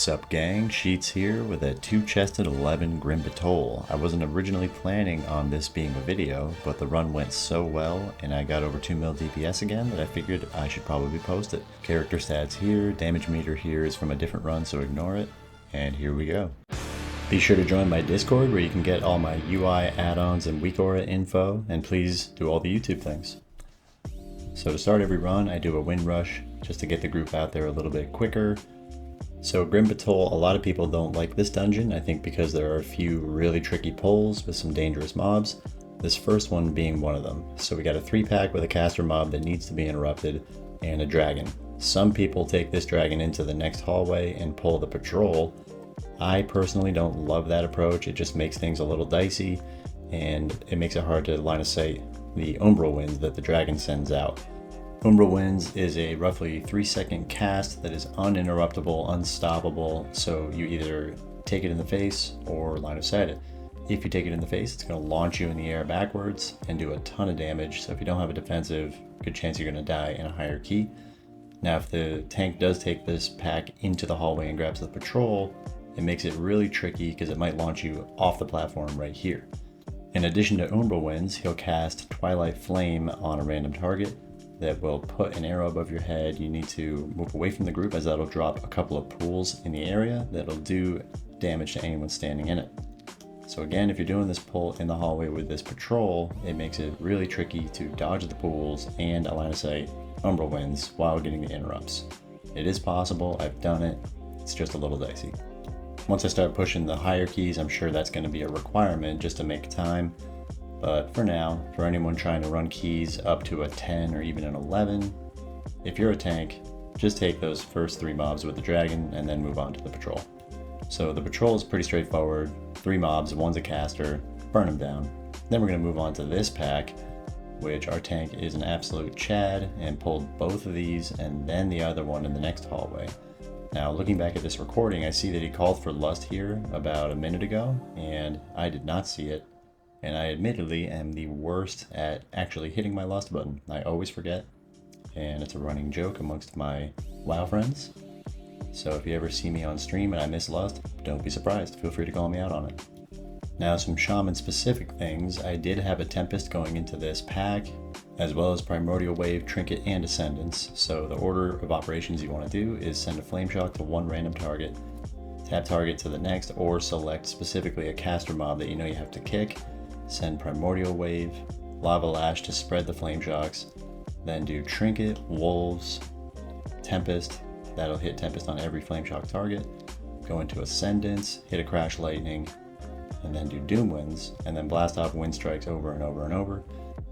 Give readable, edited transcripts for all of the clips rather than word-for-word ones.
Sup gang, Sheetz here with a 2-chested 11 Grim Batol. I wasn't originally planning on this being a video, but the run went so well and I got over 2 mil DPS again that I figured I should probably post it. Character stats here, damage meter here is from a different run, so ignore it, and here we go. Be sure to join my Discord where you can get all my UI add-ons and weak aura info, and please do all the YouTube things. So to start every run, I do a wind rush just to get the group out there a little bit quicker. So Grim Batol, a lot of people don't like this dungeon, I think because there are a few really tricky pulls with some dangerous mobs, this first one being one of them. So we got a 3-pack with a caster mob that needs to be interrupted, and a dragon. Some people take this dragon into the next hallway and pull the patrol. I personally don't love that approach, it just makes things a little dicey, and it makes it hard to line of sight the umbral winds that the dragon sends out. Umbral Winds is a roughly 3-second cast that is uninterruptible, unstoppable, so you either take it in the face or line of sight it. If you take it in the face, it's going to launch you in the air backwards and do a ton of damage, so if you don't have a defensive, good chance you're going to die in a higher key. Now if the tank does take this pack into the hallway and grabs the patrol, it makes it really tricky because it might launch you off the platform right here. In addition to Umbral Winds, he'll cast Twilight Flame on a random target that will put an arrow above your head. You need to move away from the group as that'll drop a couple of pools in the area that'll do damage to anyone standing in it. So again, if you're doing this pull in the hallway with this patrol, it makes it really tricky to dodge the pools and line of sight Umbral Winds while getting the interrupts. It is possible, I've done it, it's just a little dicey. Once I start pushing the higher keys, I'm sure that's going to be a requirement just to make time. But for now, for anyone trying to run keys up to a 10 or even an 11, if you're a tank, just take those first 3 mobs with the dragon and then move on to the patrol. So the patrol is pretty straightforward, 3 mobs, 1's a caster, burn them down. Then we're going to move on to this pack, which our tank is an absolute Chad and pulled both of these and then the other one in the next hallway. Now looking back at this recording, I see that he called for Lust here about a minute ago, and I did not see it. And I admittedly am the worst at actually hitting my Lust button. I always forget, and it's a running joke amongst my WoW friends. So if you ever see me on stream and I miss Lust, don't be surprised, feel free to call me out on it. Now some Shaman specific things, I did have a Tempest going into this pack, as well as Primordial Wave, Trinket, and Ascendance. So the order of operations you want to do is send a Flame Shock to one random target, tap target to the next, or select specifically a caster mob that you know you have to kick, send Primordial Wave, Lava Lash to spread the Flame Shocks, then do Trinket, Wolves, Tempest, that'll hit Tempest on every Flame Shock target, go into Ascendance, hit a Crash Lightning, and then do Doom Winds, and then blast off Wind Strikes over and over and over.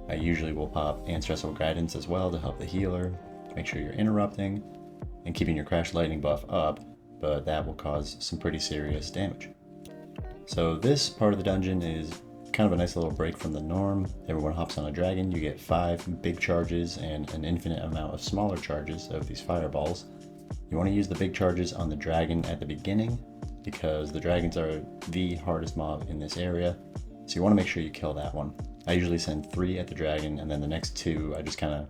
I usually will pop Ancestral Guidance as well to help the healer, make sure you're interrupting, and keeping your Crash Lightning buff up, but that will cause some pretty serious damage. So this part of the dungeon is kind of a nice little break from the norm. Everyone hops on a dragon, you get 5 big charges and an infinite amount of smaller charges of these fireballs. You want to use the big charges on the dragon at the beginning because the dragons are the hardest mob in this area, so you want to make sure you kill that one. I usually send 3 at the dragon, and then the next 2 I just kind of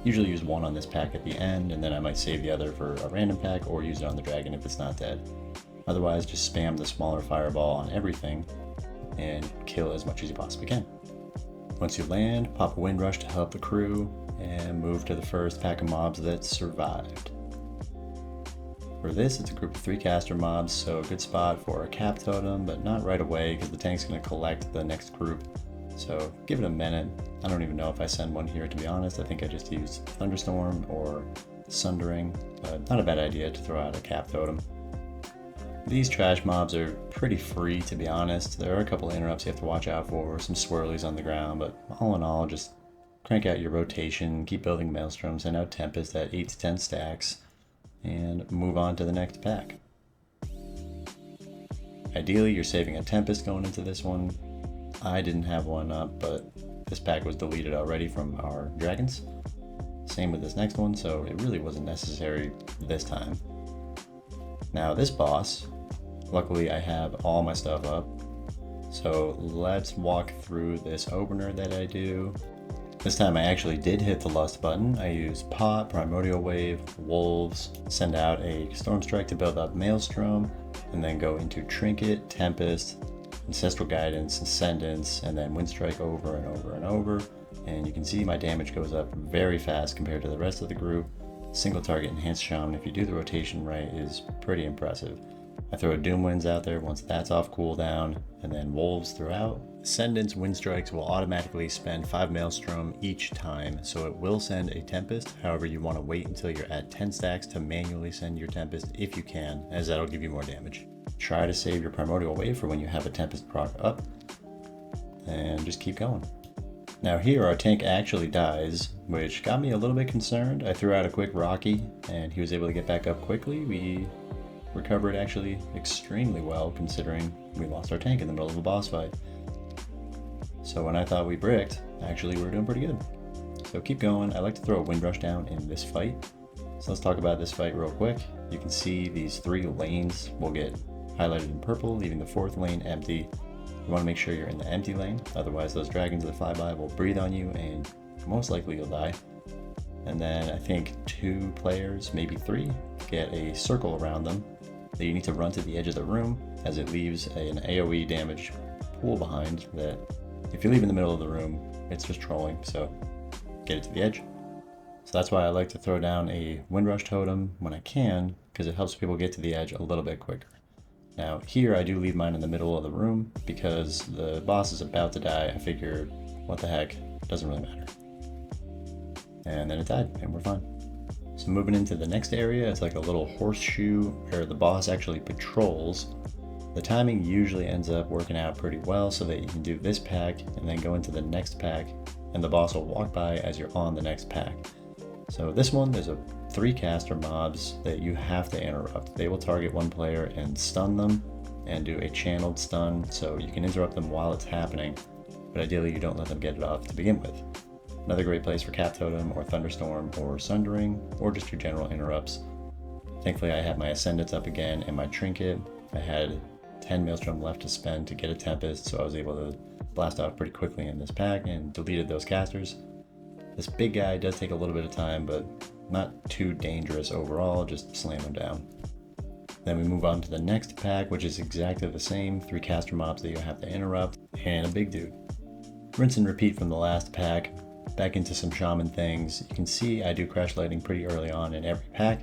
usually use 1 on this pack at the end, and then I might save the other for a random pack or use it on the dragon if it's not dead. Otherwise just spam the smaller fireball on everything and kill as much as you possibly can. Once you land, pop a wind rush to help the crew, and move to the first pack of mobs that survived. For this, it's a group of 3 caster mobs, so a good spot for a cap totem, but not right away because the tank's going to collect the next group. So give it a minute. I don't even know if I send one here, to be honest. I think I just used Thunderstorm or Sundering, but not a bad idea to throw out a cap totem. These trash mobs are pretty free, to be honest. There are a couple of interrupts you have to watch out for, some swirlies on the ground, but all in all, just crank out your rotation, keep building Maelstrom, send out Tempest at 8 to 10 stacks, and move on to the next pack. Ideally, you're saving a Tempest going into this one. I didn't have one up, but this pack was deleted already from our dragons. Same with this next one, so it really wasn't necessary this time. Now this boss, luckily I have all my stuff up, so let's walk through this opener that I do. This time I actually did hit the Lust button. I used Pot, Primordial Wave, Wolves, send out a Storm Strike to build up Maelstrom, and then go into Trinket, Tempest, Ancestral Guidance, Ascendance, and then Wind Strike over and over and over. And you can see my damage goes up very fast compared to the rest of the group. Single target Enhanced Shaman, if you do the rotation right, is pretty impressive. I throw a Doom Winds out there once that's off cooldown, and then Wolves throughout. Ascendance Wind Strikes will automatically spend 5 Maelstrom each time, so it will send a Tempest. However, you want to wait until you're at 10 stacks to manually send your Tempest if you can, as that'll give you more damage. Try to save your Primordial Wave for when you have a Tempest proc up, and just keep going. Now here our tank actually dies, which got me a little bit concerned. I threw out a quick Rocky, and he was able to get back up quickly. We recovered actually extremely well, considering we lost our tank in the middle of a boss fight. So when I thought we bricked, actually we were doing pretty good. So keep going. I like to throw a Windrush down in this fight. So let's talk about this fight real quick. You can see these 3 lanes will get highlighted in purple, leaving the 4th lane empty. You want to make sure you're in the empty lane, otherwise those dragons that fly by will breathe on you and most likely you'll die. And then I think 2 players, maybe 3, get a circle around them that you need to run to the edge of the room, as it leaves an AoE damage pool behind that if you leave in the middle of the room, it's just trolling, so get it to the edge. So that's why I like to throw down a Windrush totem when I can, because it helps people get to the edge a little bit quicker. Now here I do leave mine in the middle of the room because the boss is about to die. I figured, what the heck, doesn't really matter. And then it died, and we're fine. So moving into the next area, it's like a little horseshoe where the boss actually patrols. The timing usually ends up working out pretty well so that you can do this pack and then go into the next pack, and the boss will walk by as you're on the next pack. So this one, there's 3 caster mobs that you have to interrupt. They will target one player and stun them and do a channeled stun, so you can interrupt them while it's happening, but ideally you don't let them get it off to begin with. Another great place for Cap Totem or Thunderstorm or Sundering or just your general interrupts. Thankfully I had my Ascendance up again and my Trinket. I had 10 Maelstrom left to spend to get a Tempest, so I was able to blast off pretty quickly in this pack and deleted those casters. This big guy does take a little bit of time, but not too dangerous overall, just slam him down. Then we move on to the next pack, which is exactly the same, 3 caster mobs that you have to interrupt, and a big dude. Rinse and repeat from the last pack, back into some shaman things. You can see I do crash lighting pretty early on in every pack.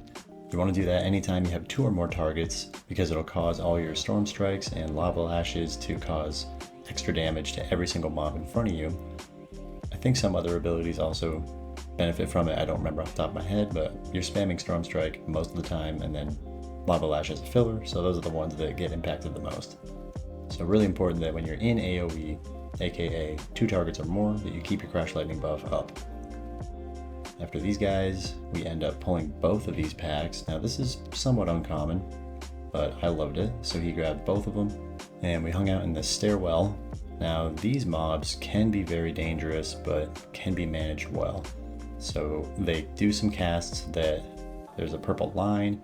You want to do that anytime you have 2 or more targets, because it'll cause all your storm strikes and lava lashes to cause extra damage to every single mob in front of you. I think some other abilities also benefit from it. I don't remember off the top of my head, but you're spamming Storm Strike most of the time, and then Lava Lash as a filler, so those are the ones that get impacted the most. So really important that when you're in AoE, aka 2 targets or more, that you keep your Crash Lightning buff up. After these guys, we end up pulling both of these packs. Now this is somewhat uncommon, but I loved it. So he grabbed both of them, and we hung out in the stairwell. Now these mobs can be very dangerous, but can be managed well. So they do some casts that there's a purple line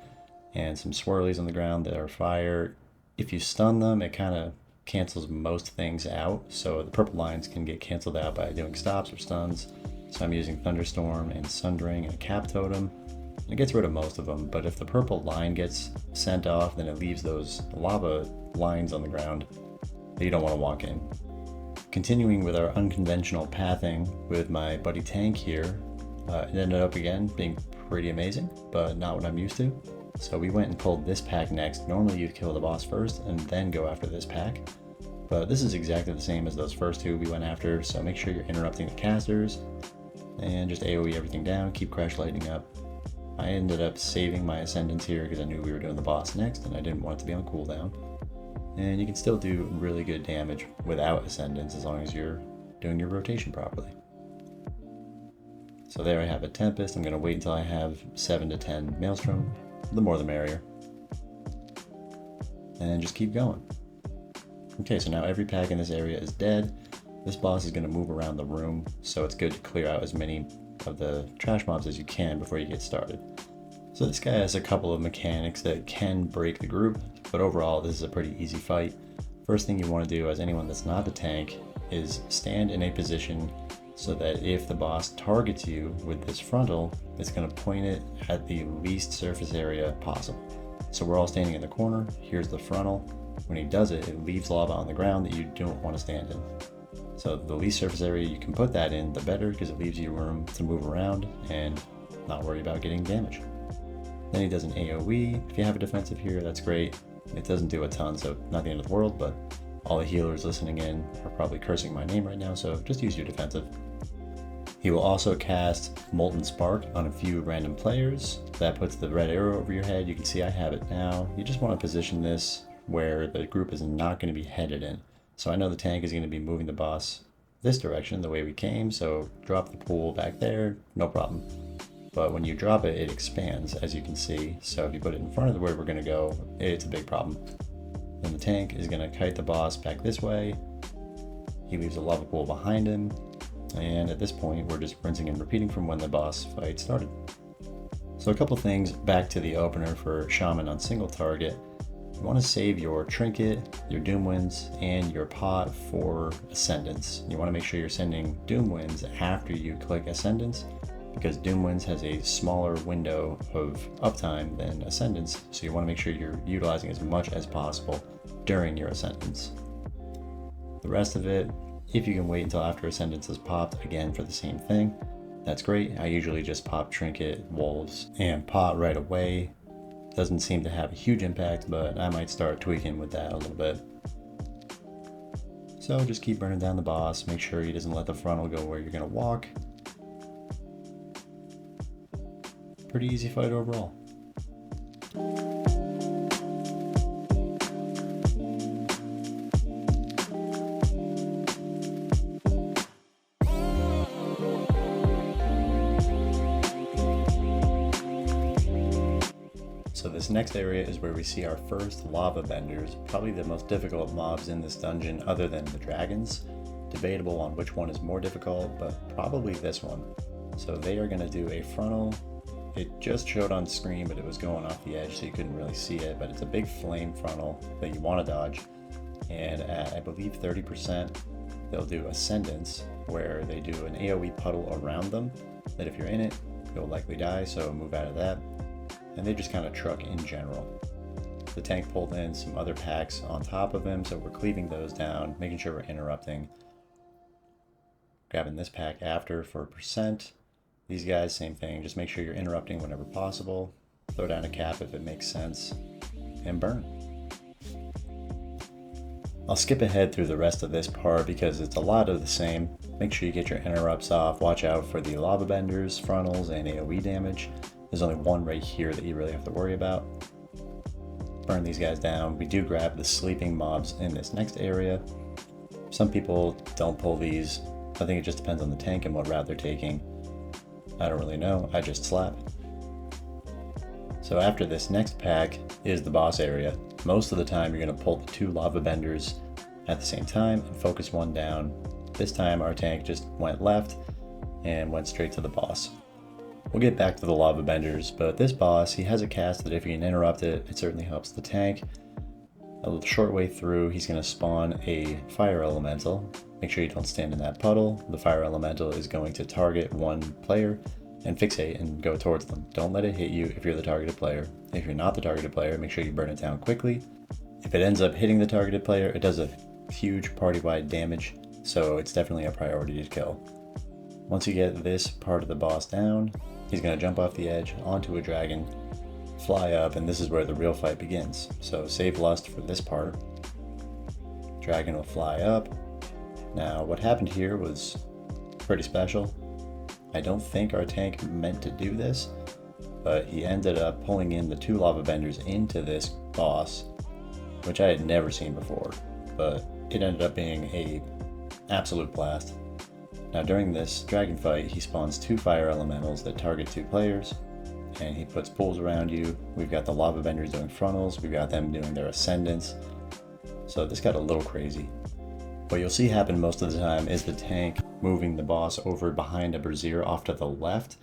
and some swirlies on the ground that are fire. If you stun them, it kind of cancels most things out. So the purple lines can get canceled out by doing stops or stuns. So I'm using Thunderstorm and Sundering and a Cap Totem. It gets rid of most of them, but if the purple line gets sent off, then it leaves those lava lines on the ground that you don't want to walk in. Continuing with our unconventional pathing with my buddy Tank here, it ended up again being pretty amazing, but not what I'm used to. So we went and pulled this pack next. Normally you'd kill the boss first and then go after this pack, but this is exactly the same as those first 2 we went after, so make sure you're interrupting the casters and just AoE everything down, keep Crash Lightning up. I ended up saving my Ascendance here because I knew we were doing the boss next and I didn't want it to be on cooldown. And you can still do really good damage without Ascendance as long as you're doing your rotation properly. So there I have a Tempest. I'm going to wait until I have 7 to 10 Maelstrom. The more the merrier. And just keep going. Okay, so now every pack in this area is dead. This boss is going to move around the room, so it's good to clear out as many of the trash mobs as you can before you get started. So this guy has a couple of mechanics that can break the group, but overall this is a pretty easy fight. First thing you want to do as anyone that's not the tank is stand in a position so that if the boss targets you with this frontal, it's going to point it at the least surface area possible. So we're all standing in the corner, here's the frontal. When he does it, it leaves lava on the ground that you don't want to stand in. So the least surface area you can put that in, the better, because it leaves you room to move around and not worry about getting damage. Then he does an AoE. If you have a defensive here, that's great. It doesn't do a ton, so not the end of the world, but all the healers listening in are probably cursing my name right now, so just use your defensive. He will also cast Molten Spark on a few random players. That puts the red arrow over your head. You can see I have it now. You just want to position this where the group is not going to be headed in. So I know the tank is going to be moving the boss this direction, the way we came, so drop the pool back there, no problem. But when you drop it, it expands, as you can see. So if you put it in front of where we're going to go, it's a big problem. Then the tank is going to kite the boss back this way. He leaves a lava pool behind him. And at this point, we're just rinsing and repeating from when the boss fight started. So a couple things back to the opener for Shaman on single target. You want to save your trinket, your doom winds, and your pot for ascendance. You want to make sure you're sending doom winds after you click ascendance, because doom winds has a smaller window of uptime than ascendance, so you want to make sure you're utilizing as much as possible during your ascendance. The rest of it, if you can wait until after ascendance is popped again for the same thing, that's great. I usually just pop trinket, wolves, and pot right away. Doesn't seem to have a huge impact, but I might start tweaking with that a little bit. So just keep burning down the boss, make sure he doesn't let the frontal go where you're gonna walk. Pretty easy fight overall. So this next area is where we see our first lava benders, probably the most difficult mobs in this dungeon other than the dragons. Debatable on which one is more difficult, but probably this one. So they are going to do a frontal. It just showed on screen, but it was going off the edge, so you couldn't really see it, but it's a big flame frontal that you want to dodge. And at, I believe, 30%, they'll do Ascendance, where they do an AoE puddle around them, that if you're in it, you'll likely die, so move out of that. And they just kind of truck in general. The tank pulled in some other packs on top of him, so we're cleaving those down, making sure we're interrupting. Grabbing this pack after for percent. These guys, same thing, just make sure you're interrupting whenever possible. Throw down a cap if it makes sense, and burn. I'll skip ahead through the rest of this part because it's a lot of the same. Make sure you get your interrupts off, watch out for the lava benders, frontals, and AoE damage. There's only one right here that you really have to worry about. Burn these guys down. We do grab the sleeping mobs in this next area. Some people don't pull these. I think it just depends on the tank and what route they're taking. I don't really know, I just slap. So after this next pack is the boss area. Most of the time you're going to pull the two lava benders at the same time and focus one down. This time our tank just went left and went straight to the boss. We'll get back to the lava benders, but this boss, he has a cast that if you can interrupt it, it certainly helps the tank. A little short way through, he's going to spawn a fire elemental. Make sure you don't stand in that puddle. The fire elemental is going to target one player and fixate and go towards them. Don't let it hit you if you're the targeted player. If you're not the targeted player, make sure you burn it down quickly. If it ends up hitting the targeted player, it does a huge party-wide damage, so it's definitely a priority to kill. Once you get this part of the boss down, he's going to jump off the edge onto a dragon, fly up, and this is where the real fight begins. So save lust for this part. Dragon will fly up. Now what happened here was pretty special. I don't think our tank meant to do this, but he ended up pulling in the two lava benders into this boss, which I had never seen before, but it ended up being a absolute blast. Now during this dragon fight, he spawns two fire elementals that target two players, and he puts pools around you. We've got the lava benders doing frontals, we've got them doing their ascendants, so this got a little crazy. What you'll see happen most of the time is the tank moving the boss over behind a brazier off to the left.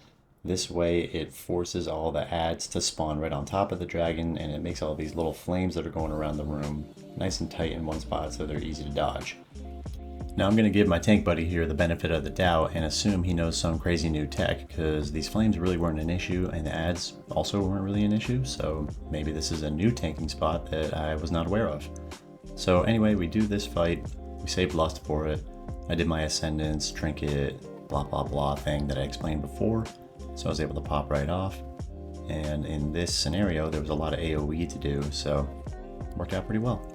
This way it forces all the adds to spawn right on top of the dragon, and it makes all these little flames that are going around the room nice and tight in one spot so they're easy to dodge. Now I'm going to give my tank buddy here the benefit of the doubt and assume he knows some crazy new tech, because these flames really weren't an issue and the ads also weren't really an issue, so maybe this is a new tanking spot that I was not aware of. So anyway, we do this fight, we save lust for it, I did my ascendance, trinket, blah blah blah thing that I explained before, so I was able to pop right off, and in this scenario there was a lot of AoE to do, so it worked out pretty well.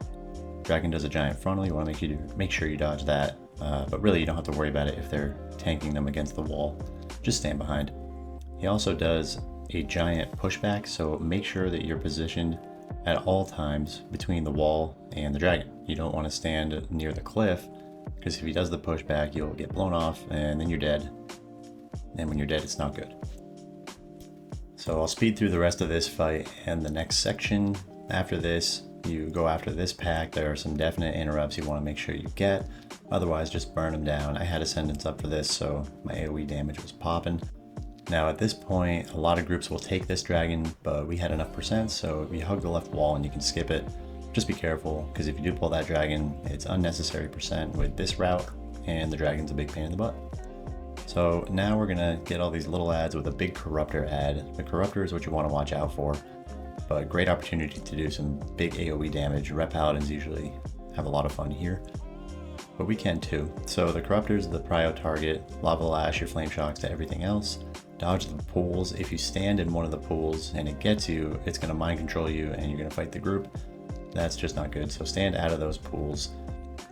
Dragon does a giant frontal, you want to make sure you dodge that, but really you don't have to worry about it if they're tanking them against the wall, just stand behind. He also does a giant pushback, so make sure that you're positioned at all times between the wall and the dragon. You don't want to stand near the cliff, because if he does the pushback you'll get blown off and then you're dead, and when you're dead it's not good. So I'll speed through the rest of this fight and the next section. After this, you go after this pack. There are some definite interrupts you want to make sure you get, otherwise just burn them down. I had Ascendance up for this, so my AoE damage was popping. Now at this point, a lot of groups will take this dragon, but we had enough percent, so you hug the left wall and you can skip it. Just be careful, because if you do pull that dragon, it's unnecessary percent with this route, and the dragon's a big pain in the butt. So now we're gonna get all these little ads with a big Corruptor ad. The Corruptor is what you want to watch out for, but great opportunity to do some big AoE damage. Ret Paladins usually have a lot of fun here, but we can too. So the Corruptor is the prio target, Lava Lash, your Flame Shocks to everything else. Dodge the pools. If you stand in one of the pools and it gets you, it's gonna mind control you and you're gonna fight the group. That's just not good, so stand out of those pools.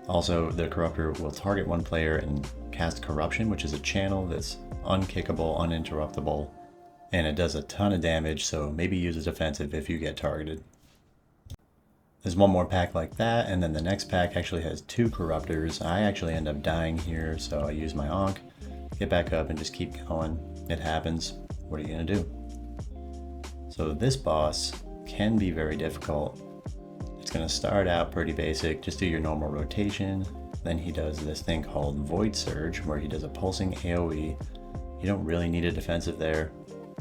Also, the Corruptor will target one player and cast Corruption, which is a channel that's unkickable, uninterruptible, and it does a ton of damage, so maybe use a defensive if you get targeted. There's one more pack like that, and then the next pack actually has two Corruptors. I actually end up dying here, so I use my Ankh, get back up and just keep going. It happens. What are you gonna do? So this boss can be very difficult. It's gonna start out pretty basic, just do your normal rotation. Then he does this thing called Void Surge, where he does a pulsing AoE. You don't really need a defensive there,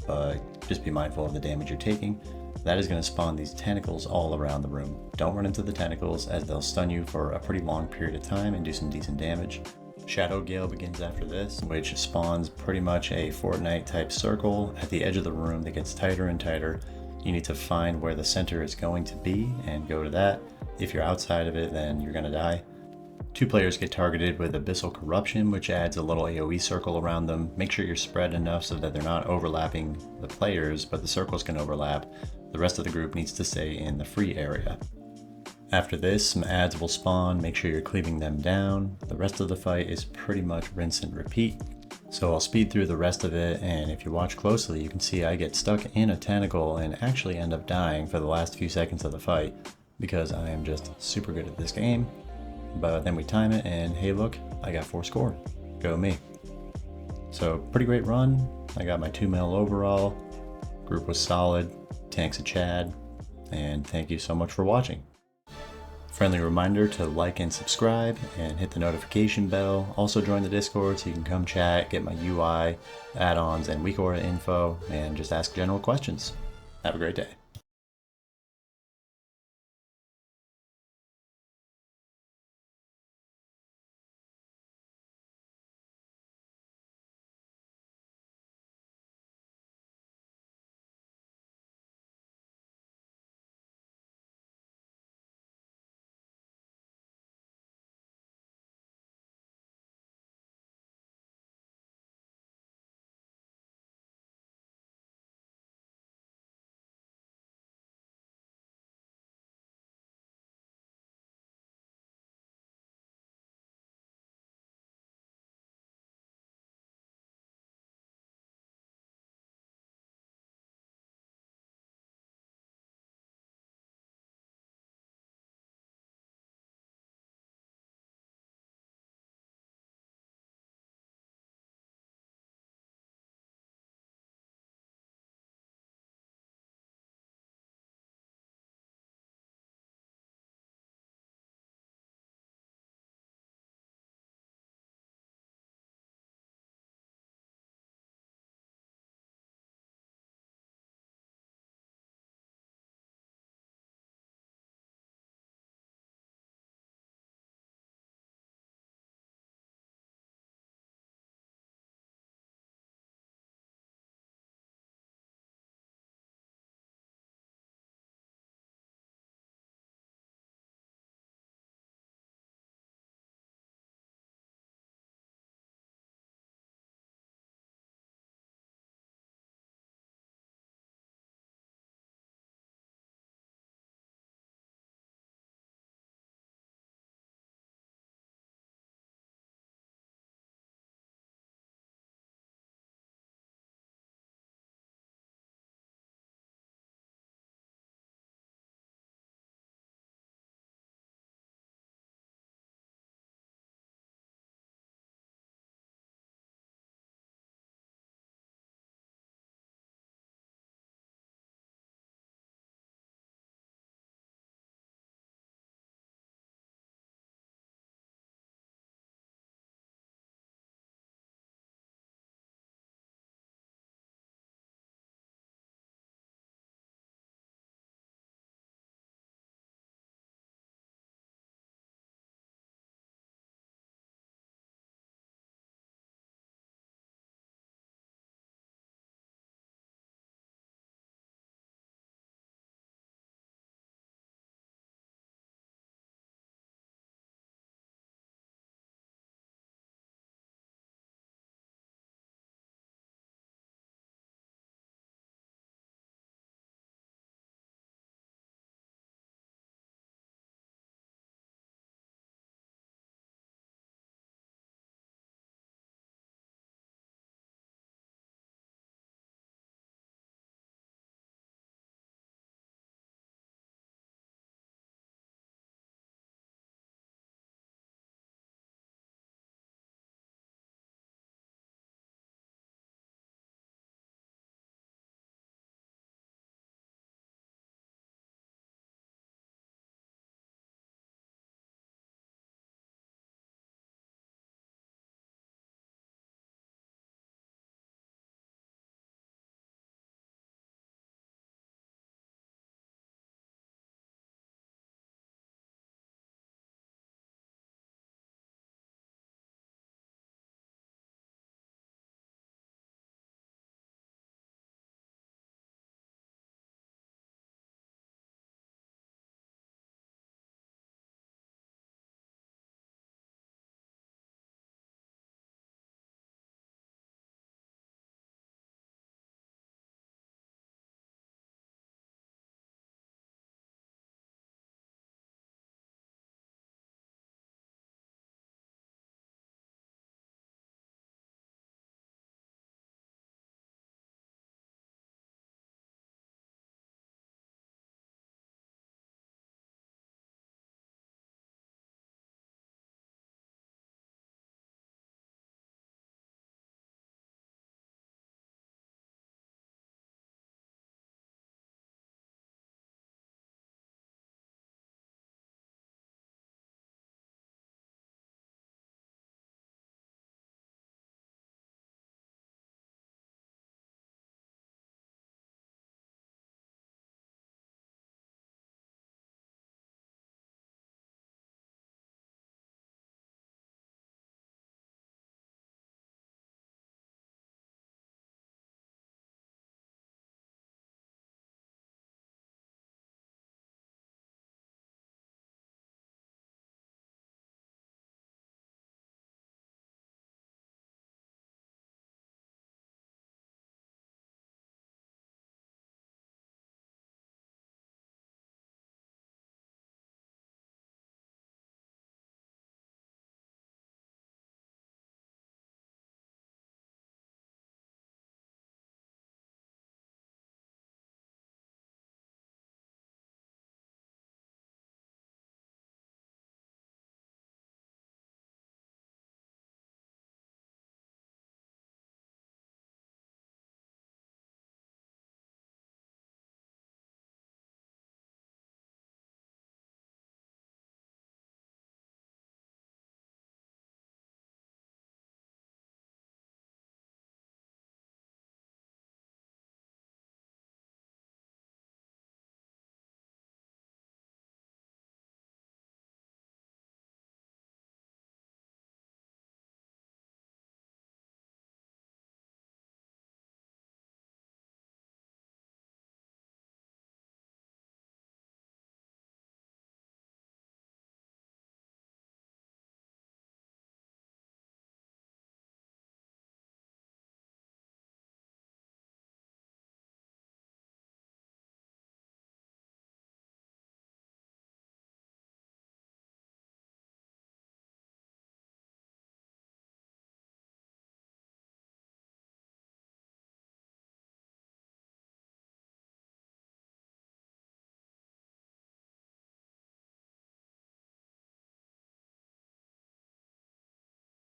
but just be mindful of the damage you're taking. That is going to spawn these tentacles all around the room. Don't run into the tentacles, as they'll stun you for a pretty long period of time and do some decent damage. Shadow Gale begins after this, which spawns pretty much a Fortnite type circle at the edge of the room that gets tighter and tighter. You need to find where the center is going to be and go to that. If you're outside of it, then you're going to die. Two players get targeted with Abyssal Corruption, which adds a little AoE circle around them. Make sure you're spread enough so that they're not overlapping the players, but the circles can overlap. The rest of the group needs to stay in the free area. After this, some ads will spawn. Make sure you're cleaving them down. The rest of the fight is pretty much rinse and repeat. So I'll speed through the rest of it, and if you watch closely, you can see I get stuck in a tentacle and actually end up dying for the last few seconds of the fight, because I am just super good at this game. But then we time it, and hey look, I got 4 score. Go me. So pretty great run. I got my 2 mil overall. Group was solid. Tank's a Chad. And thank you so much for watching. Friendly reminder to like and subscribe and hit the notification bell. Also join the Discord so you can come chat, get my UI, add-ons, and weak aura info, and just ask general questions. Have a great day.